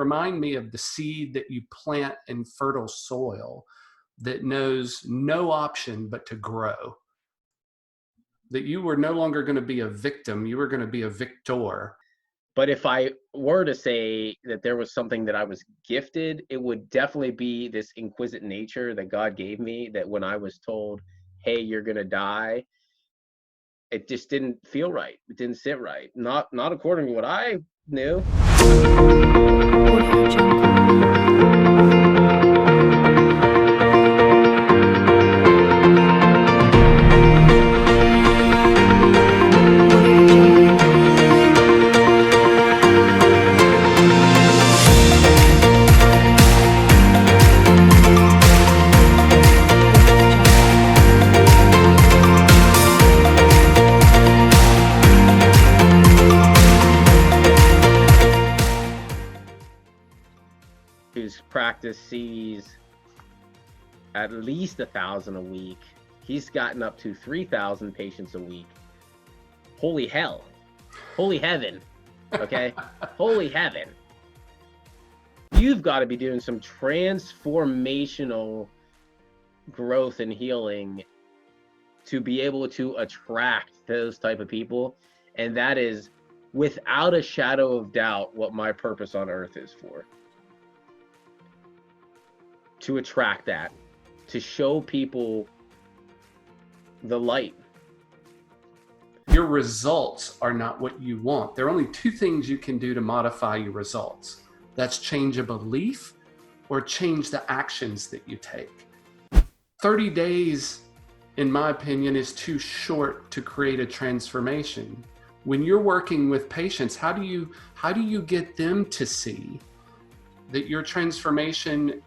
remind me of the seed that you plant in fertile soil that knows no option but to grow. That you were no longer going to be a victim, you were going to be a victor. But if I were to say that there was something that I was gifted, it would definitely be this inquisitive nature that God gave me, that when I was told, hey, you're going to die, it just didn't feel right. It didn't sit right. Not according to what I knew. Whose practice sees at least 1,000 a week. He's gotten up to 3,000 patients a week. Holy hell. Holy heaven. Okay? Holy heaven. You've got to be doing some transformational growth and healing to be able to attract those type of people. And that is, without a shadow of doubt, what my purpose on earth is for. To attract that, to show people the light. Your results are not what you want. There are only two things you can do to modify your results. That's change a belief or change the actions that you take. 30 days, in my opinion, is too short to create a transformation. When you're working with patients, how do you get them to see that your transformation,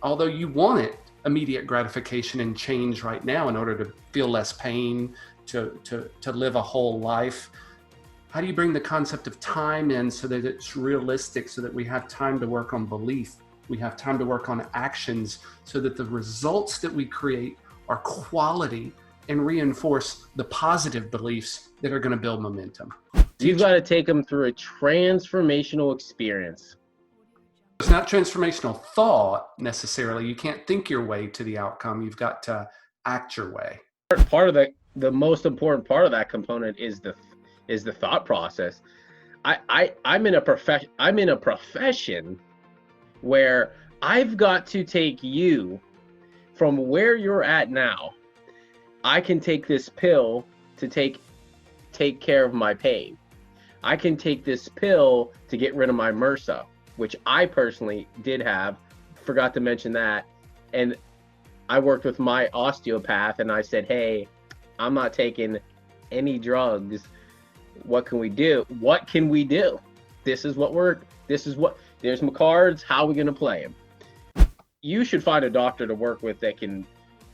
although you want it, immediate gratification and change right now in order to feel less pain, to live a whole life, how do you bring the concept of time in so that it's realistic, so that we have time to work on belief, we have time to work on actions, so that the results that we create are quality and reinforce the positive beliefs that are going to build momentum? You've got to take them through a transformational experience. It's not transformational thought necessarily. You can't think your way to the outcome. You've got to act your way. Part of the most important part of that component is the thought process. I'm in a profession where I've got to take you from where you're at now. I can take this pill to take care of my pain. I can take this pill to get rid of my MRSA, which I personally did have, forgot to mention that. And I worked with my osteopath and I said, hey, I'm not taking any drugs. What can we do? What can we do? There's my cards. How are we going to play them? You should find a doctor to work with that can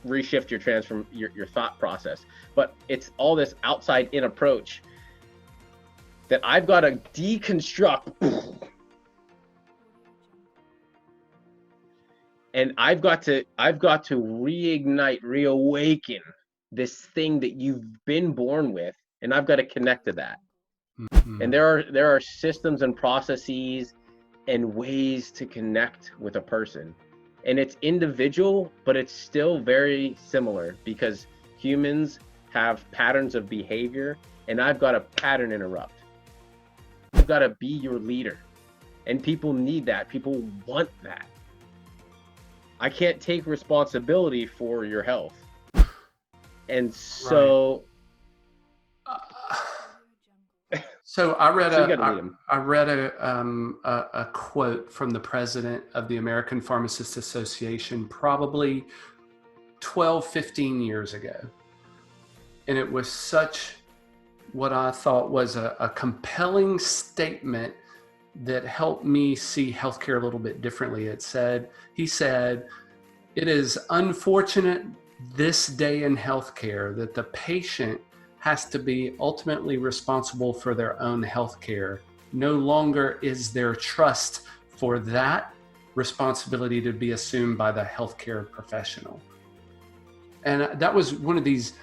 reshift your thought process. But it's all this outside in approach that I've got to deconstruct. And I've got to reignite, reawaken this thing that you've been born with, and I've got to connect to that. Mm-hmm. And there are systems and processes and ways to connect with a person. And it's individual, but it's still very similar because humans have patterns of behavior, and I've got to pattern interrupt. I've got to be your leader. And people need that. People want that. I can't take responsibility for your health. And so... Right. So I read a quote from the president of the American Pharmacist Association probably 12, 15 years ago. And it was such what I thought was a compelling statement that helped me see healthcare a little bit differently. He said, it is unfortunate this day in healthcare that the patient has to be ultimately responsible for their own healthcare. No longer is there trust for that responsibility to be assumed by the healthcare professional. And that was one of these,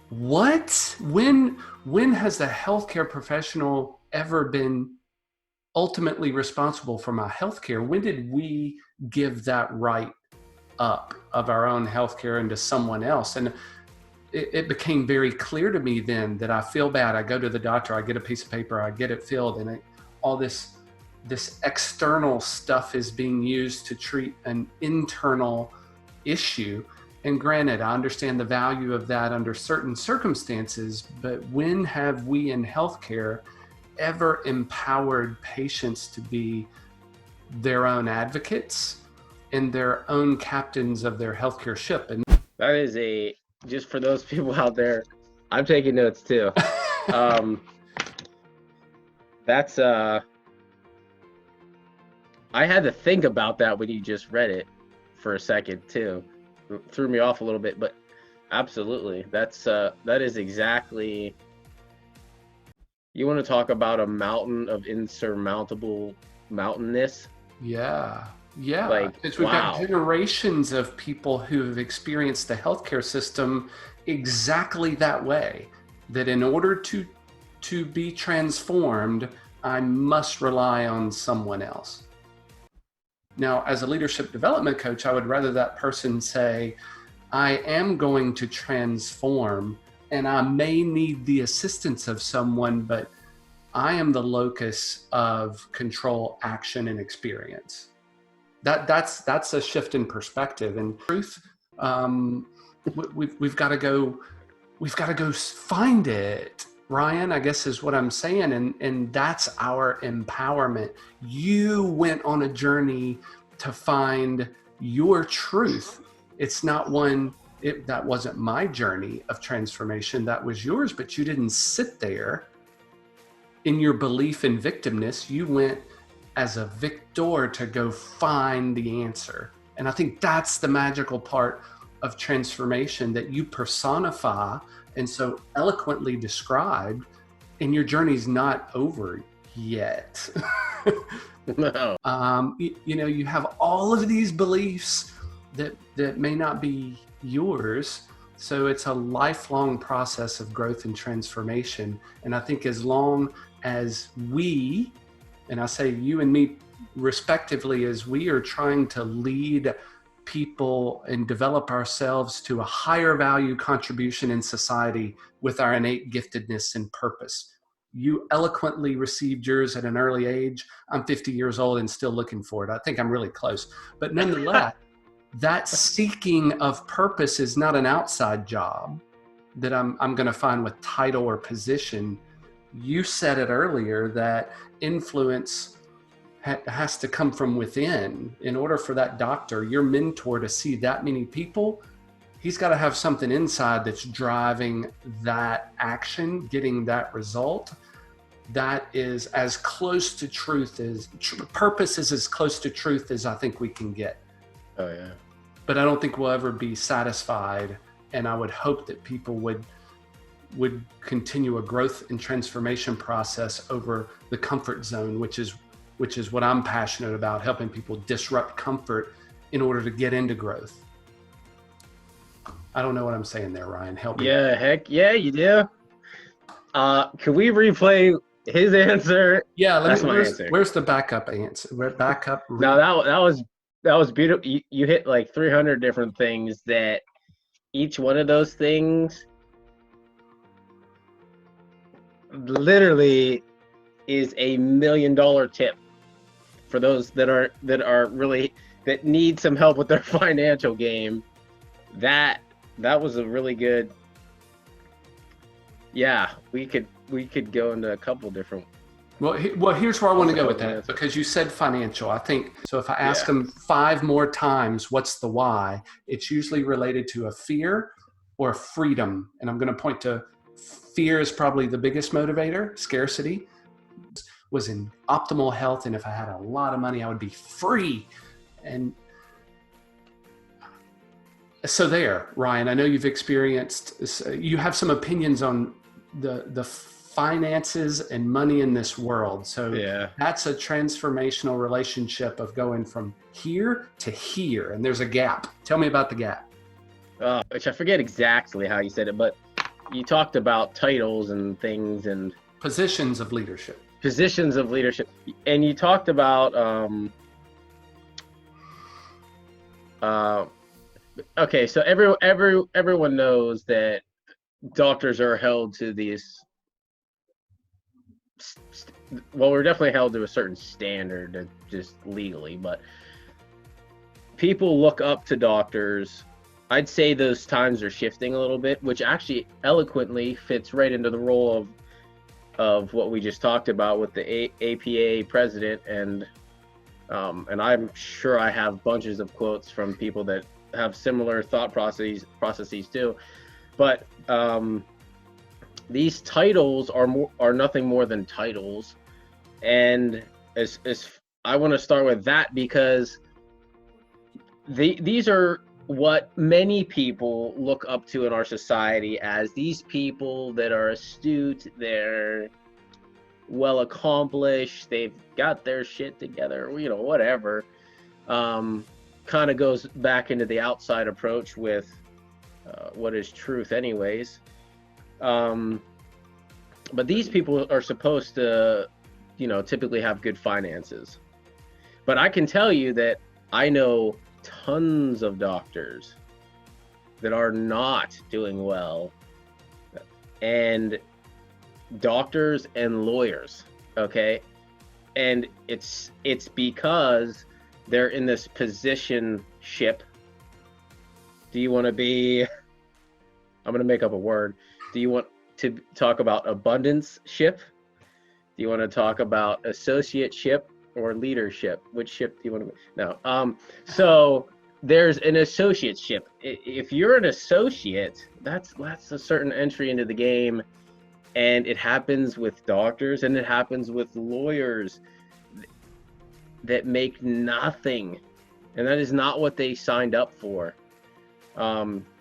what? When has the healthcare professional ever been ultimately responsible for my healthcare. When did we give that right up of our own healthcare into someone else? And it became very clear to me then that I feel bad. I go to the doctor, I get a piece of paper, I get it filled, and all this external stuff is being used to treat an internal issue. And granted, I understand the value of that under certain circumstances, but when have we in healthcare ever empowered patients to be their own advocates and their own captains of their healthcare ship? And that is just for those people out there, I'm taking notes too. That's I had to think about that when you just read it for a second too. It threw me off a little bit, but absolutely, that is exactly. You want to talk about a mountain of insurmountable mountainness? Yeah. We've got generations of people who have experienced the healthcare system exactly that way, that in order to be transformed, I must rely on someone else. Now, as a leadership development coach, I would rather that person say, I am going to transform and I may need the assistance of someone, but I am the locus of control, action, and experience. That's a shift in perspective and truth. We've got to go find it, Ryan, I guess is what I'm saying. And that's our empowerment. You went on a journey to find your truth. It's not that wasn't my journey of transformation. That was yours, but you didn't sit there in your belief in victimness. You went as a victor to go find the answer. And I think that's the magical part of transformation that you personify and so eloquently described, and your journey's not over yet. No. You have all of these beliefs that may not be yours. So it's a lifelong process of growth and transformation. And I think as long as we, and I say you and me respectively, as we are trying to lead people and develop ourselves to a higher value contribution in society with our innate giftedness and purpose. You eloquently received yours at an early age. I'm 50 years old and still looking for it. I think I'm really close. But nonetheless, that seeking of purpose is not an outside job that I'm going to find with title or position. You said it earlier that influence has to come from within. In order for that doctor, your mentor, to see that many people, he's got to have something inside that's driving that action, getting that result. That is as close to truth as purpose is as close to truth as I think we can get. Oh yeah. But I don't think we'll ever be satisfied. And I would hope that people would continue a growth and transformation process over the comfort zone, which is what I'm passionate about, helping people disrupt comfort in order to get into growth. I don't know what I'm saying there, Ryan. Help me. Yeah, heck yeah, you do. Can we replay his answer? Yeah, where's the backup answer? No, that was beautiful. You hit like 300 different things that each one of those things literally is $1 million tip for those that need some help with their financial game. That was a really good. Yeah, we could go into a couple different. Well, here's where I want to go with that, because you said financial. I think so. If I ask them 5 more times, what's the why? It's usually related to a fear or freedom, and I'm going to point to fear is probably the biggest motivator. Scarcity was in optimal health, and if I had a lot of money, I would be free. And so there, Ryan, I know you've experienced, you have some opinions on the finances and money in this world. So that's a transformational relationship of going from here to here, and there's a gap. Tell me about the gap. Which I forget exactly how you said it, but you talked about titles and things and positions of leadership. positions of leadership. And you talked about okay, so everyone knows that doctors are held to these, well, we're definitely held to a certain standard, just legally, but people look up to doctors. I'd say those times are shifting a little bit, which actually eloquently fits right into the role of what we just talked about with the APA president, and I'm sure I have bunches of quotes from people that have similar thought processes too. But these titles are nothing more than titles, and as I want to start with that because these are what many people look up to in our society as these people that are astute, they're well accomplished, they've got their shit together, you know, whatever. Kind of goes back into the outside approach with what is truth anyways. But these people are supposed to, you know, typically have good finances. But I can tell you that I know tons of doctors that are not doing well, and doctors and lawyers, okay? And it's because they're in this position ship. Do you want to be, I'm going to make up a word. Do you want to talk about abundance ship? Do you want to talk about associate ship or leadership? Which ship do you want to be? No. So there's an associate ship. If you're an associate, that's a certain entry into the game. And it happens with doctors and it happens with lawyers that make nothing. And that is not what they signed up for.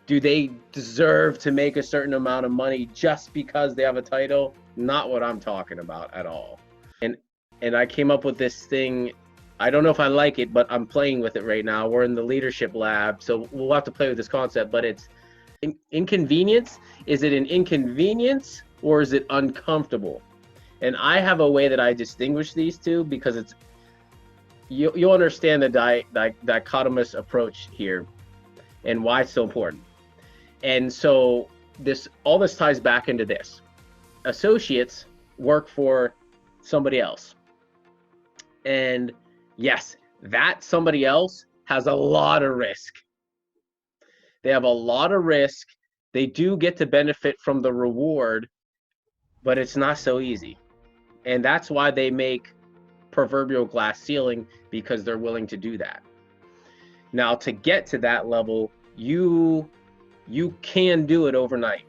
Do they deserve to make a certain amount of money just because they have a title? Not what I'm talking about at all. And I came up with this thing. I don't know if I like it, but I'm playing with it right now. We're in the leadership lab, so we'll have to play with this concept, but it's inconvenience. Is it an inconvenience or is it uncomfortable? And I have a way that I distinguish these two because it's, you'll understand the dichotomous approach here and why it's so important. And so all this ties back into this. Associates work for somebody else. And yes, that somebody else has a lot of risk. They have a lot of risk. They do get to benefit from the reward, but it's not so easy. And that's why they make proverbial glass ceiling, because they're willing to do that. Now, to get to that level, you can do it overnight.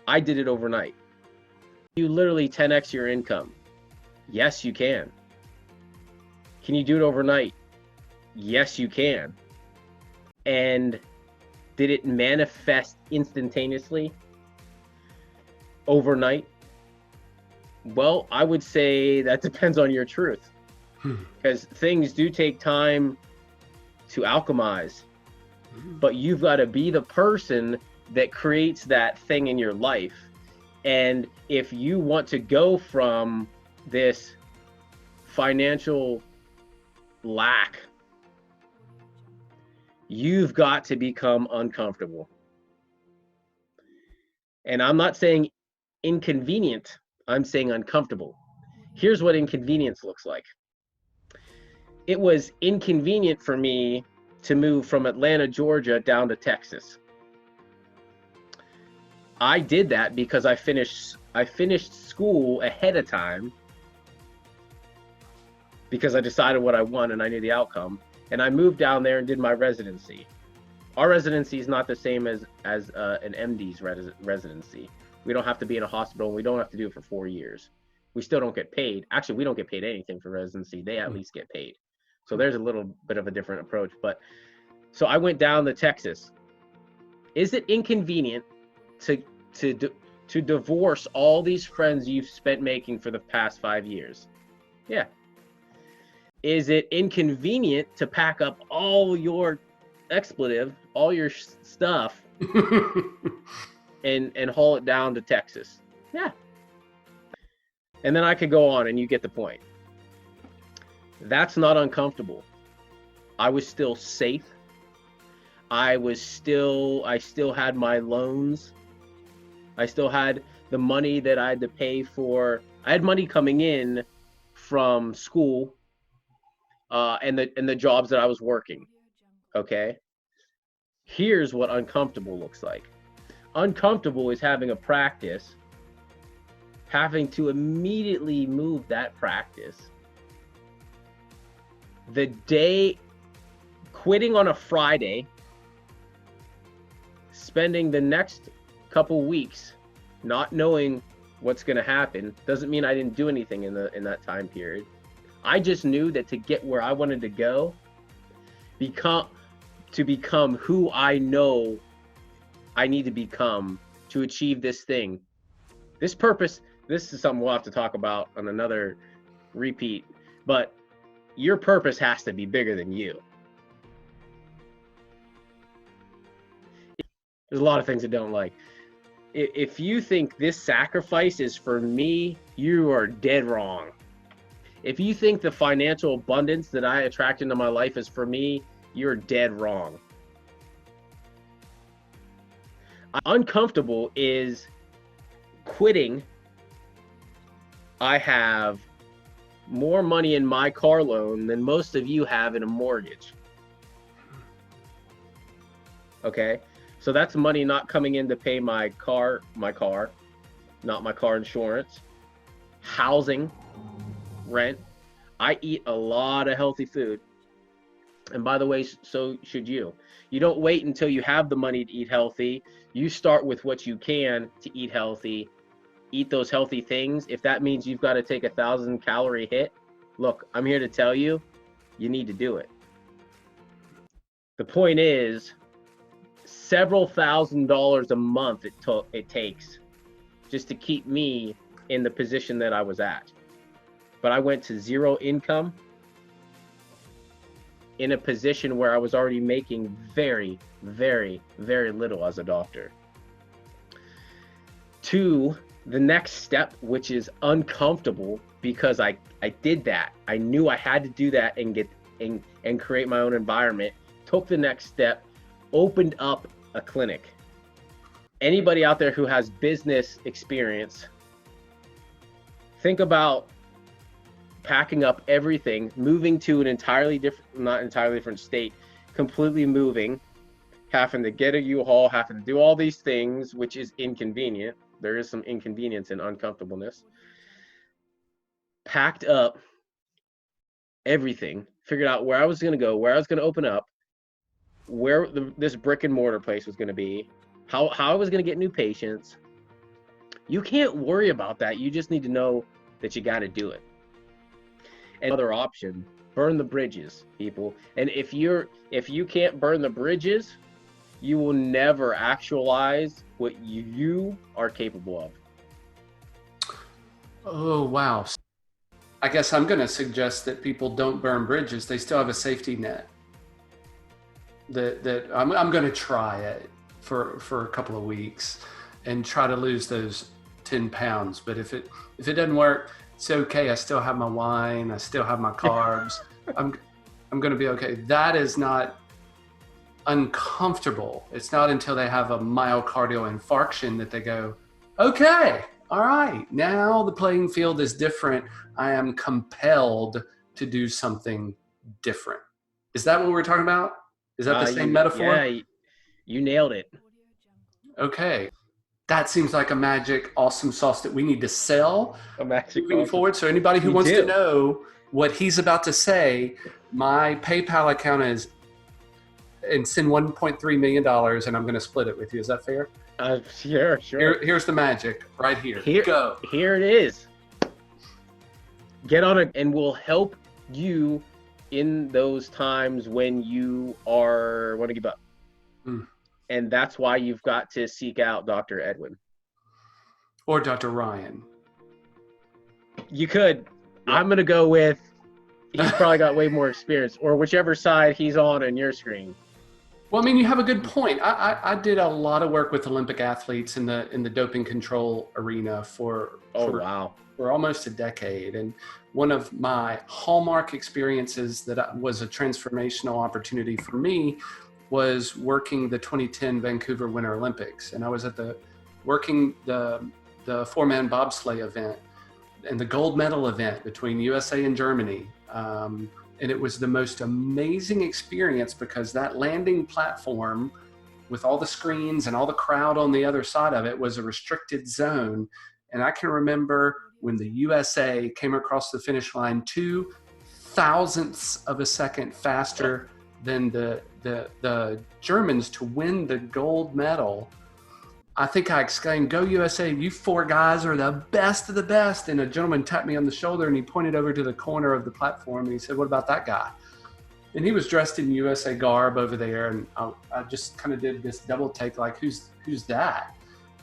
I did it overnight. You literally 10x your income. Yes, you can. Can you do it overnight? Yes, you can. And did it manifest instantaneously overnight? Well, I would say that depends on your truth, because things do take time to alchemize, but you've got to be the person that creates that thing in your life. And if you want to go from this financial lack, you've got to become uncomfortable. And I'm not saying inconvenient, I'm saying uncomfortable. Here's what inconvenience looks like. It was inconvenient for me to move from Atlanta, Georgia down to Texas. I did that because I finished school ahead of time because I decided what I want and I knew the outcome. And I moved down there and did my residency. Our residency is not the same as an MD's residency. We don't have to be in a hospital. We don't have to do it for 4 years. We still don't get paid. Actually, we don't get paid anything for residency. They at least get paid. So there's a little bit of a different approach. But so I went down to Texas. Is it inconvenient to divorce all these friends you've spent making for the past 5 years? Yeah. Is it inconvenient to pack up all your expletive, all your stuff, and haul it down to Texas? Yeah. And then I could go on, and you get the point. That's not uncomfortable. I was still safe. I still had my loans. I still had the money that I had to pay for. I had money coming in from school, and the jobs that I was working. Okay. Here's what uncomfortable looks like. Uncomfortable is having a practice, having to immediately move that practice. The day, quitting on a Friday, spending the next couple weeks not knowing what's going to happen doesn't mean I didn't do anything in that time period. I just knew that to get where I wanted to go, to become who I know I need to become to achieve this thing, this purpose. This is something we'll have to talk about on another repeat, but your purpose has to be bigger than you. There's a lot of things I don't like. If you think this sacrifice is for me, you are dead wrong. If you think the financial abundance that I attract into my life is for me, you're dead wrong. Uncomfortable is quitting. I have more money in my car loan than most of you have in a mortgage. Okay? So that's money not coming in to pay my car, not my car insurance, housing, rent. I eat a lot of healthy food. And by the way, so should you. You don't wait until you have the money to eat healthy. You start with what you can to eat healthy. Eat those healthy things. If that means you've got to take 1,000-calorie hit, look, I'm here to tell you, you need to do it. The point is, several $1,000s a month it takes just to keep me in the position that I was at. But I went to zero income in a position where I was already making very, very, very little as a doctor. To the next step, which is uncomfortable, because I did that. I knew I had to do that and create my own environment. Took the next step, opened up a clinic. Anybody out there who has business experience, think about packing up everything, moving to an not entirely different state, completely moving, having to get a U-Haul, having to do all these things, which is inconvenient. There is some inconvenience and uncomfortableness. Packed up everything, figured out where I was going to go, where I was going to open up, where this brick and mortar place was going to be, how I was going to get new patients. You can't worry about that. You just need to know that you got to do it. And other option, burn the bridges, people. And if you can't burn the bridges, you will never actualize what you are capable of. Oh, wow. I guess I'm going to suggest that people don't burn bridges. They still have a safety net. That I'm going to try it for a couple of weeks and try to lose those 10 pounds. But if it doesn't work, it's okay. I still have my wine. I still have my carbs. I'm going to be okay. That is not uncomfortable. It's not until they have a myocardial infarction that they go, okay, all right, now the playing field is different. I am compelled to do something different. Is that what we're talking about? Is that the same metaphor? Yeah, you nailed it. Okay. That seems like a magic, awesome sauce that we need to sell moving forward. So anybody who wants to know what he's about to say, my PayPal account is, and send $1.3 million, and I'm going to split it with you. Is that fair? Sure. Here's the magic right here. Go. Here it is. Get on it, and we'll help you in those times when you want to give up. And that's why you've got to seek out Dr. Edwin. Or Dr. Ryan. You could. Yep. I'm going to go with, he's probably got way more experience, or whichever side he's on your screen. Well, I mean, you have a good point. I did a lot of work with Olympic athletes in the doping control arena Oh, wow. for almost a decade. And one of my hallmark experiences that was a transformational opportunity for me was working the 2010 Vancouver Winter Olympics. And I was working the four-man bobsleigh event and the gold medal event between USA and Germany. And it was the most amazing experience because that landing platform with all the screens and all the crowd on the other side of it was a restricted zone. And I can remember when the USA came across the finish line 2/1000ths of a second faster than the Germans to win the gold medal. I think I exclaimed, "Go USA, you four guys are the best of the best." And a gentleman tapped me on the shoulder and he pointed over to the corner of the platform and he said, "What about that guy?" And he was dressed in USA garb over there. And I just kind of did this double take, like, who's that?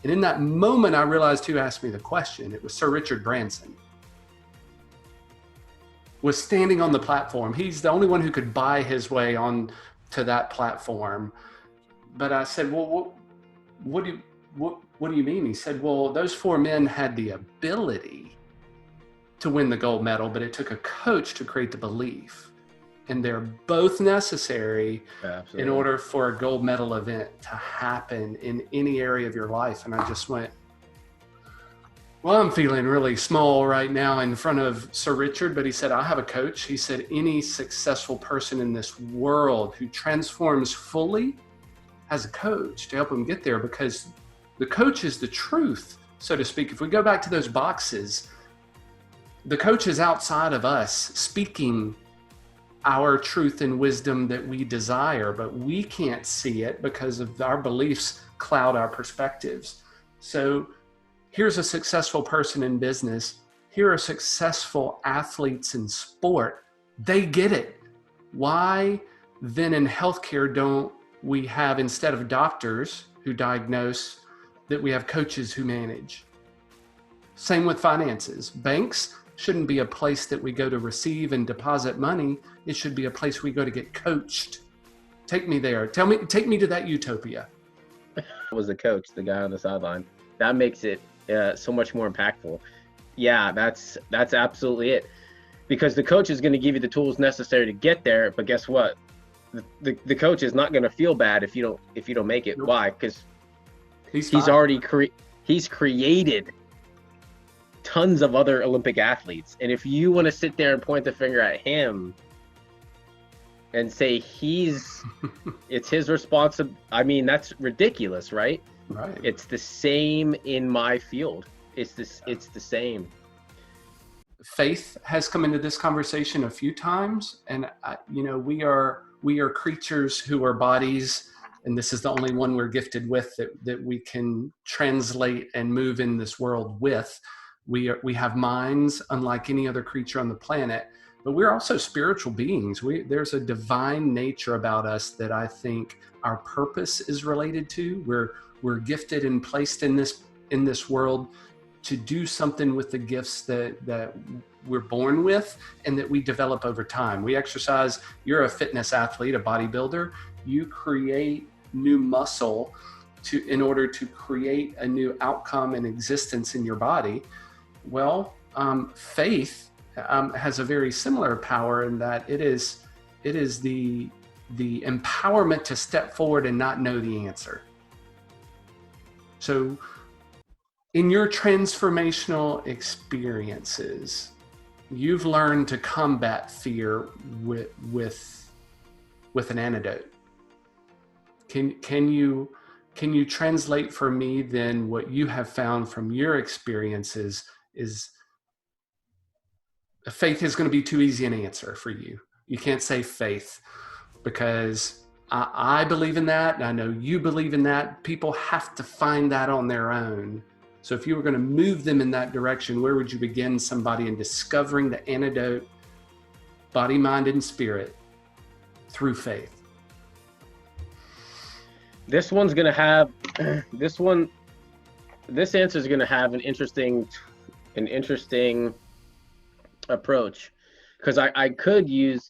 And in that moment, I realized who asked me the question. It was Sir Richard Branson. Was standing on the platform. He's the only one who could buy his way on to that platform. But I said, "Well, what do you mean?" He said, "Well, those four men had the ability to win the gold medal, but it took a coach to create the belief. And they're both necessary in order for a gold medal event to happen in any area of your life." And I just went, well, I'm feeling really small right now in front of Sir Richard, but he said, "I have a coach." He said, "Any successful person in this world who transforms fully has a coach to help them get there, because the coach is the truth, so to speak. If we go back to those boxes, the coach is outside of us speaking our truth and wisdom that we desire, but we can't see it because of our beliefs cloud our perspectives. So here's a successful person in business. Here are successful athletes in sport. They get it. Why then in healthcare don't we have, instead of doctors who diagnose, that we have coaches who manage? Same with finances. Banks shouldn't be a place that we go to receive and deposit money. It should be a place we go to get coached. Take me there. Take me to that utopia. Was the coach, the guy on the sideline. That makes it so much more impactful. Yeah, that's absolutely it. Because the coach is going to give you the tools necessary to get there, but guess what? The coach is not going to feel bad if you don't make it. Nope. Why? Because he's already created tons of other Olympic athletes. And if you want to sit there and point the finger at him and say it's his responsibility, I mean, that's ridiculous, right? Right. It's the same in my field. It's the same. Faith has come into this conversation a few times, and we are creatures who are bodies, and this is the only one we're gifted with that we can translate and move in this world with. We have minds unlike any other creature on the planet, but we're also spiritual beings. There's a divine nature about us that I think our purpose is related to. We're gifted and placed in this world to do something with the gifts that we're born with and that we develop over time. We exercise. You're a fitness athlete, a bodybuilder. You create new muscle in order to create a new outcome and existence in your body. Well, faith has a very similar power in that it is the empowerment to step forward and not know the answer. So in your transformational experiences, you've learned to combat fear with an antidote. Can you translate for me then what you have found from your experiences is faith is going to be too easy an answer for you. You can't say faith because I believe in that, and I know you believe in that. People have to find that on their own. So if you were going to move them in that direction, where would you begin somebody in discovering the antidote, body, mind, and spirit through faith? This answer is going to have an interesting approach, because I could use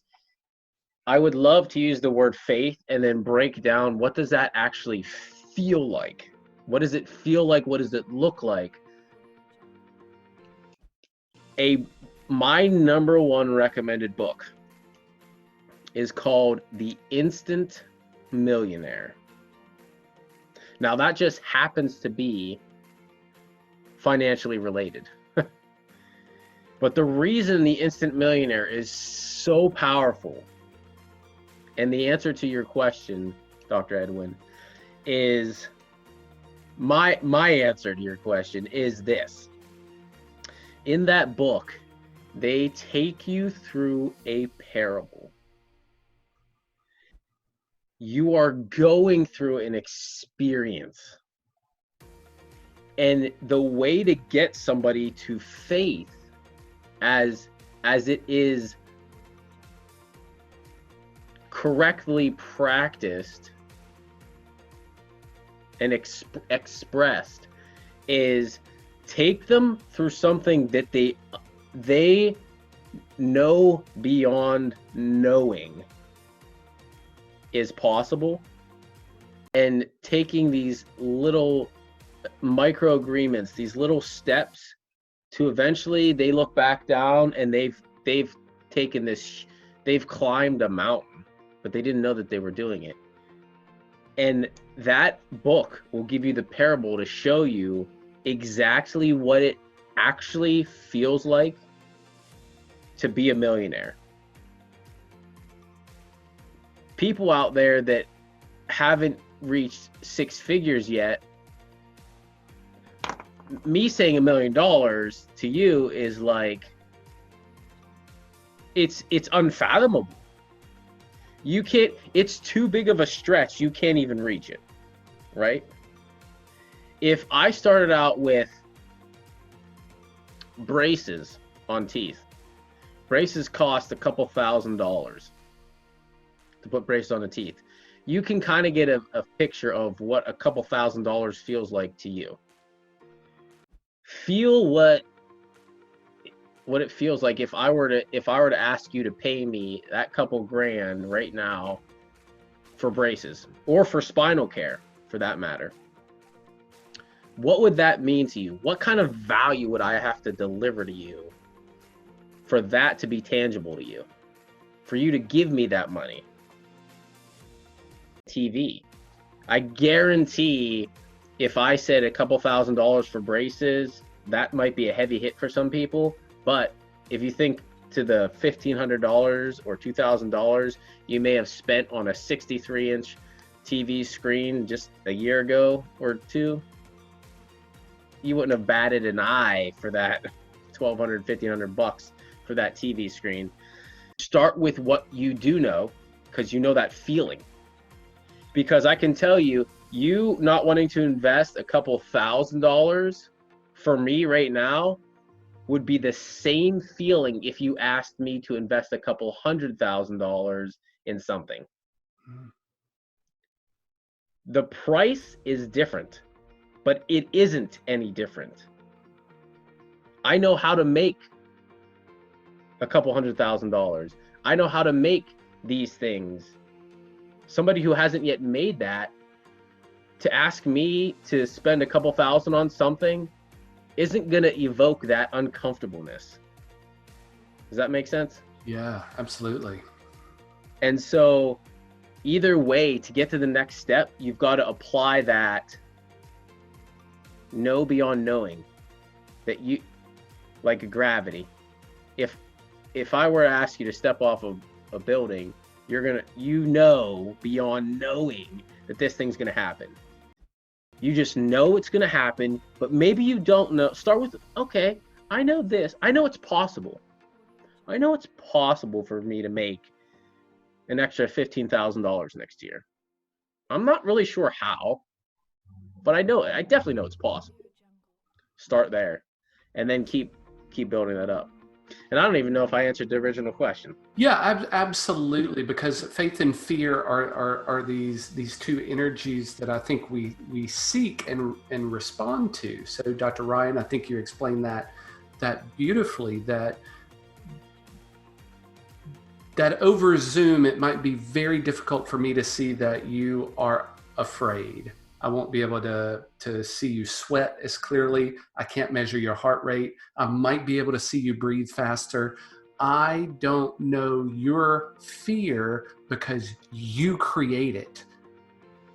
I would love to use the word faith and then break down what does that actually feel like? What does it feel like? What does it look like? My number one recommended book is called The Instant Millionaire. Now that just happens to be financially related. But the reason The Instant Millionaire is so powerful, and the answer to your question, Dr. Edwin, is my answer to your question is this. In that book, they take you through a parable. You are going through an experience. And the way to get somebody to faith as it is correctly practiced and expressed is take them through something that they know beyond knowing is possible, and taking these little micro agreements, these little steps, to eventually they look back down and they've taken this, they've climbed a mountain, but they didn't know that they were doing it. And that book will give you the parable to show you exactly what it actually feels like to be a millionaire. People out there that haven't reached six figures yet, me saying $1 million to you is like, it's unfathomable. You can't, it's too big of a stretch. You can't even reach it, right? If I started out with braces on teeth, braces cost a couple $1,000s to put braces on the teeth. You can kind of get a picture of what a couple $1,000s feels like to you. Feel what it feels like if I were to ask you to pay me that couple grand right now for braces, or for spinal care for that matter. What would that mean to you? What kind of value would I have to deliver to you for that to be tangible to you? For you to give me that money? TV. I guarantee if I said a couple $1,000s for braces, that might be a heavy hit for some people. But if you think to the $1,500 or $2,000 you may have spent on a 63-inch TV screen just a year ago or two, you wouldn't have batted an eye for that $1,200, $1,500 for that TV screen. Start with what you do know, because you know that feeling. Because I can tell you, you not wanting to invest a couple $1,000s for me right now would be the same feeling if you asked me to invest a couple $100,000 in something. The price is different, but it isn't any different. I know how to make a couple $100,000. I know how to make these things. Somebody who hasn't yet made that, to ask me to spend a couple thousand on something isn't going to evoke that uncomfortableness. Does that make sense? Yeah, absolutely. And so either way, to get to the next step, you've got to apply that know beyond knowing, that you, like a gravity. If I were to ask you to step off of a building, you're going to, you know beyond knowing that this thing's going to happen. You just know it's going to happen, but maybe you don't know. Start with, okay, I know this. I know it's possible. I know it's possible for me to make an extra $15,000 next year. I'm not really sure how, but I know it. I definitely know it's possible. Start there, and then keep building that up. And I don't even know if I answered the original question. Yeah, absolutely. Because faith and fear are these two energies that I think we seek and respond to. So, Dr. Ryan, I think you explained that beautifully. That that over Zoom, it might be very difficult for me to see that you are afraid. I won't be able to see you sweat as clearly. I can't measure your heart rate. I might be able to see you breathe faster. I don't know your fear because you create it.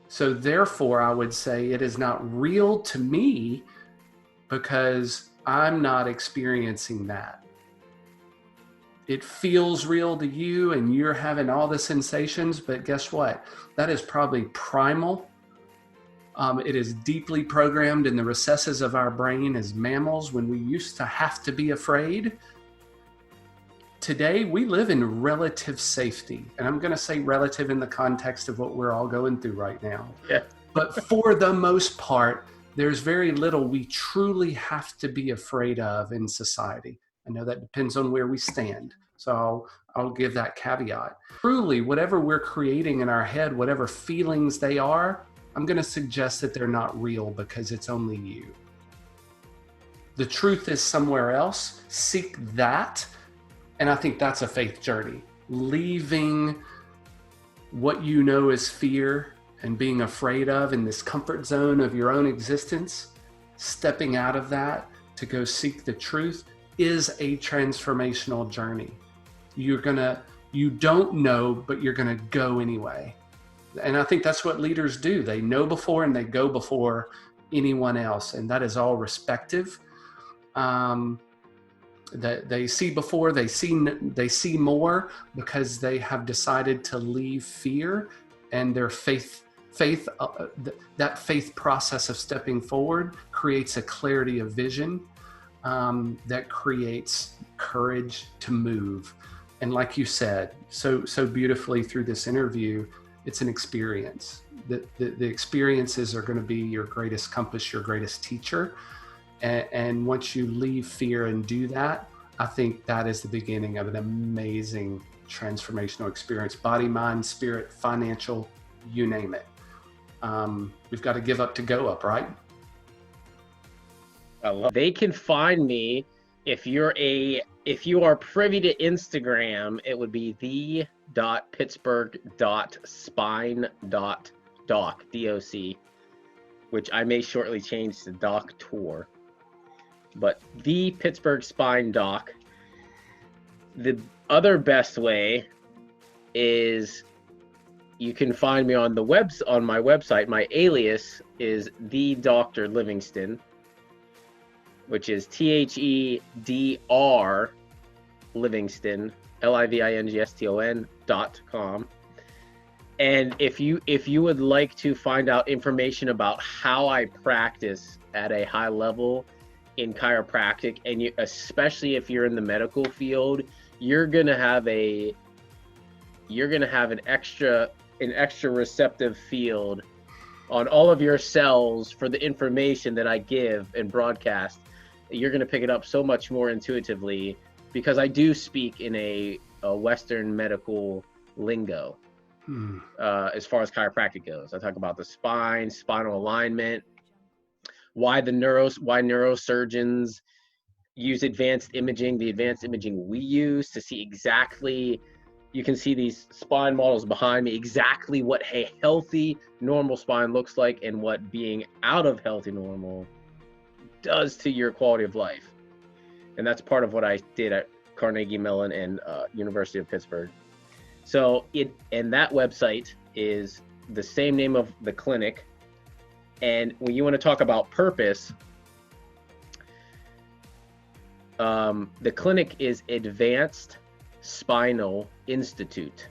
So therefore, I would say it is not real to me because I'm not experiencing that. It feels real to you and you're having all the sensations, but guess what? That is probably primal. It is deeply programmed in the recesses of our brain as mammals when we used to have to be afraid. Today, we live in relative safety. And I'm going to say relative in the context of what we're all going through right now. Yeah. But for the most part, there's very little we truly have to be afraid of in society. I know that depends on where we stand. So I'll give that caveat. Truly, whatever we're creating in our head, whatever feelings they are, I'm going to suggest that they're not real because it's only you. The truth is somewhere else. Seek that. And I think that's a faith journey. Leaving what you know is fear and being afraid of in this comfort zone of your own existence, stepping out of that to go seek the truth is a transformational journey. You don't know, but you're going to go anyway. And I think that's what leaders do. They know before and they go before anyone else. And that is all respective. That they see before, they see more because they have decided to leave fear, and their faith, that faith process of stepping forward creates a clarity of vision that creates courage to move. And like you said so beautifully through this interview, it's an experience. The experiences are going to be your greatest compass, your greatest teacher. And once you leave fear and do that, I think that is the beginning of an amazing transformational experience. Body, mind, spirit, financial, you name it. We've got to give up to go up, right? They can find me if you are privy to Instagram. It would be the.pittsburgh.spine.doc, DOC, which I may shortly change to Doctor. But the Pittsburgh Spine Doc. The other best way is you can find me on on my website. My alias is the Dr. Livingston, which is THEDR Livingston, LIVINGSTON.com. And if you would like to find out information about how I practice at a high level in chiropractic, and especially if you're in the medical field, you're gonna have an extra receptive field on all of your cells for the information that I give and broadcast. You're gonna pick it up so much more intuitively because I do speak in a Western medical lingo. As far as chiropractic goes, I talk about the spine, spinal alignment, why neurosurgeons use advanced imaging, the advanced imaging we use to see exactly, you can see these spine models behind me, exactly what a healthy normal spine looks like and what being out of healthy normal does to your quality of life. And that's part of what I did at Carnegie Mellon and University of Pittsburgh. So and that website is the same name of the clinic. And when you want to talk about purpose, the clinic is Advanced Spinal Institute.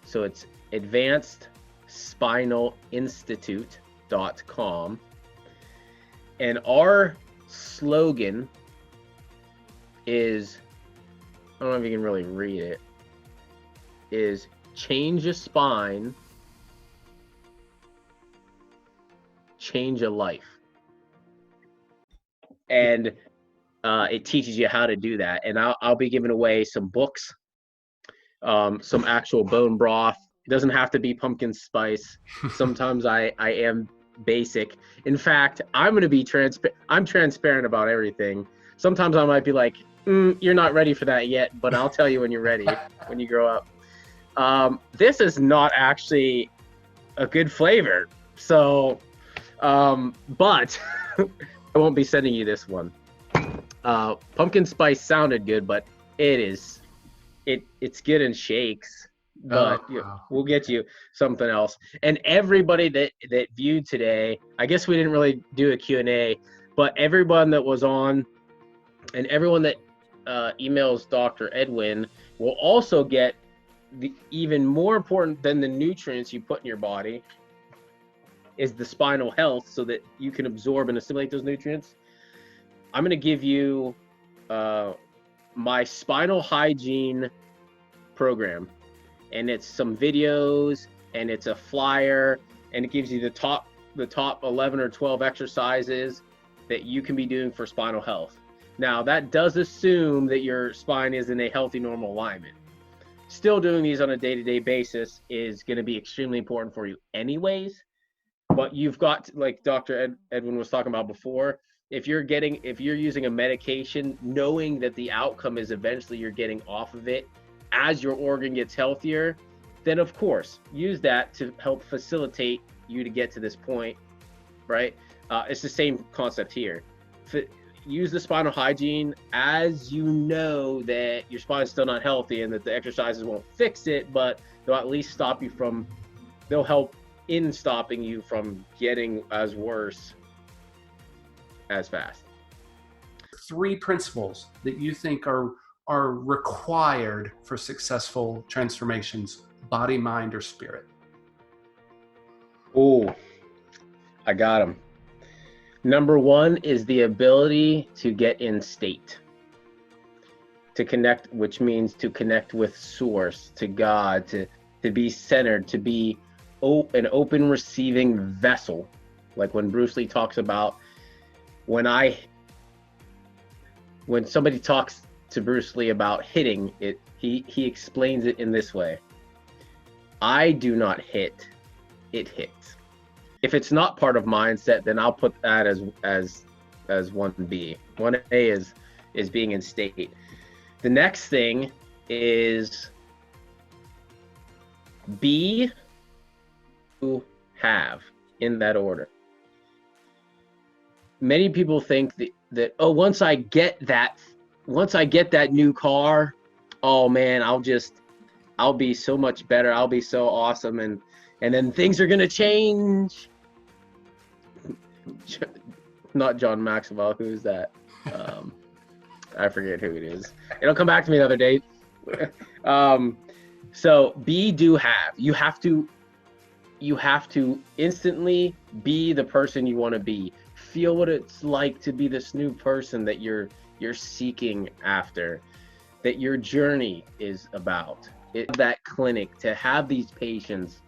So it's advancedspinalinstitute.com. And our slogan is, I don't know if you can really read it, is change a spine, change a life. And it teaches you how to do that. And I'll be giving away some books, some actual bone broth. It doesn't have to be pumpkin spice. Sometimes I am basic. In fact, I'm going to be I'm transparent about everything. Sometimes I might be like, You're not ready for that yet, but I'll tell you when you're ready, when you grow up. This is not actually a good flavor. So, but I won't be sending you this one. Pumpkin spice sounded good, but it's good in shakes. But we'll get you something else. And everybody that viewed today, I guess we didn't really do a Q&A, but everyone that was on and everyone that emails Dr. Edwin will also get the even more important than the nutrients you put in your body is the spinal health, so that you can absorb and assimilate those nutrients. I'm going to give you my spinal hygiene program, and it's some videos and it's a flyer, and it gives you the top 11 or 12 exercises that you can be doing for spinal health. Now, that does assume that your spine is in a healthy, normal alignment. Still doing these on a day-to-day basis is going to be extremely important for you anyways, but you've got, like Dr. Edwin was talking about before, if you're using a medication, knowing that the outcome is eventually you're getting off of it as your organ gets healthier, then of course, use that to help facilitate you to get to this point, right? It's the same concept here. Use the spinal hygiene as you know that your spine's still not healthy and that the exercises won't fix it, but they'll at least they'll help in stopping you from getting as worse as fast. 3 principles that you think are required for successful transformations, body, mind, or spirit. Oh, I got them. Number 1 is the ability to get in state, to connect, which means to connect with source, to God, to be centered, to be an open receiving vessel. Like when Bruce Lee talks about, when somebody talks to Bruce Lee about hitting it, he explains it in this way. I do not hit, it hits. If it's not part of mindset, then I'll put that as 1B. 1A is being in state. The next thing is be, to have, in that order. Many people think that once I get that new car, oh man, I'll be so much better, I'll be so awesome, and then things are gonna change. Not John Maxwell, who is that? I forget who it is. It'll come back to me the other day. So be, do, have. You have to instantly be the person you want to be. Feel what it's like to be this new person that you're seeking after, that your journey is about. That clinic, to have these patients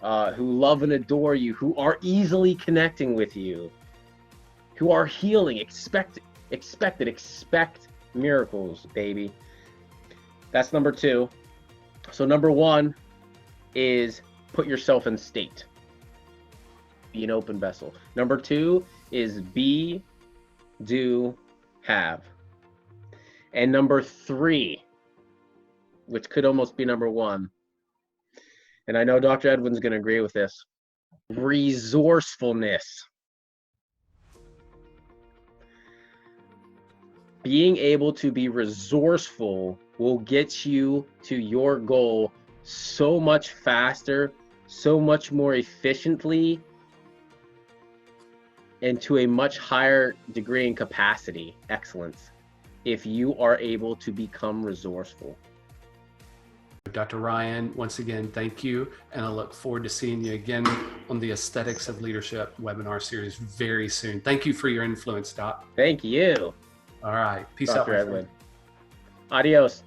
who love and adore you, who are easily connecting with you, who are healing. Expect miracles, baby. That's number 2. So number 1 is put yourself in state. Be an open vessel. Number 2 is be, do, have. And number 3, which could almost be number 1, and I know Dr. Edwin's going to agree with this, resourcefulness. Being able to be resourceful will get you to your goal so much faster, so much more efficiently, and to a much higher degree in capacity, excellence, if you are able to become resourceful. Dr. Ryan, once again, thank you. And I look forward to seeing you again on the Aesthetics of Leadership webinar series very soon. Thank you for your influence, Doc. Thank you. All right. Peace Dr. out, my Edwin. friend. Adios.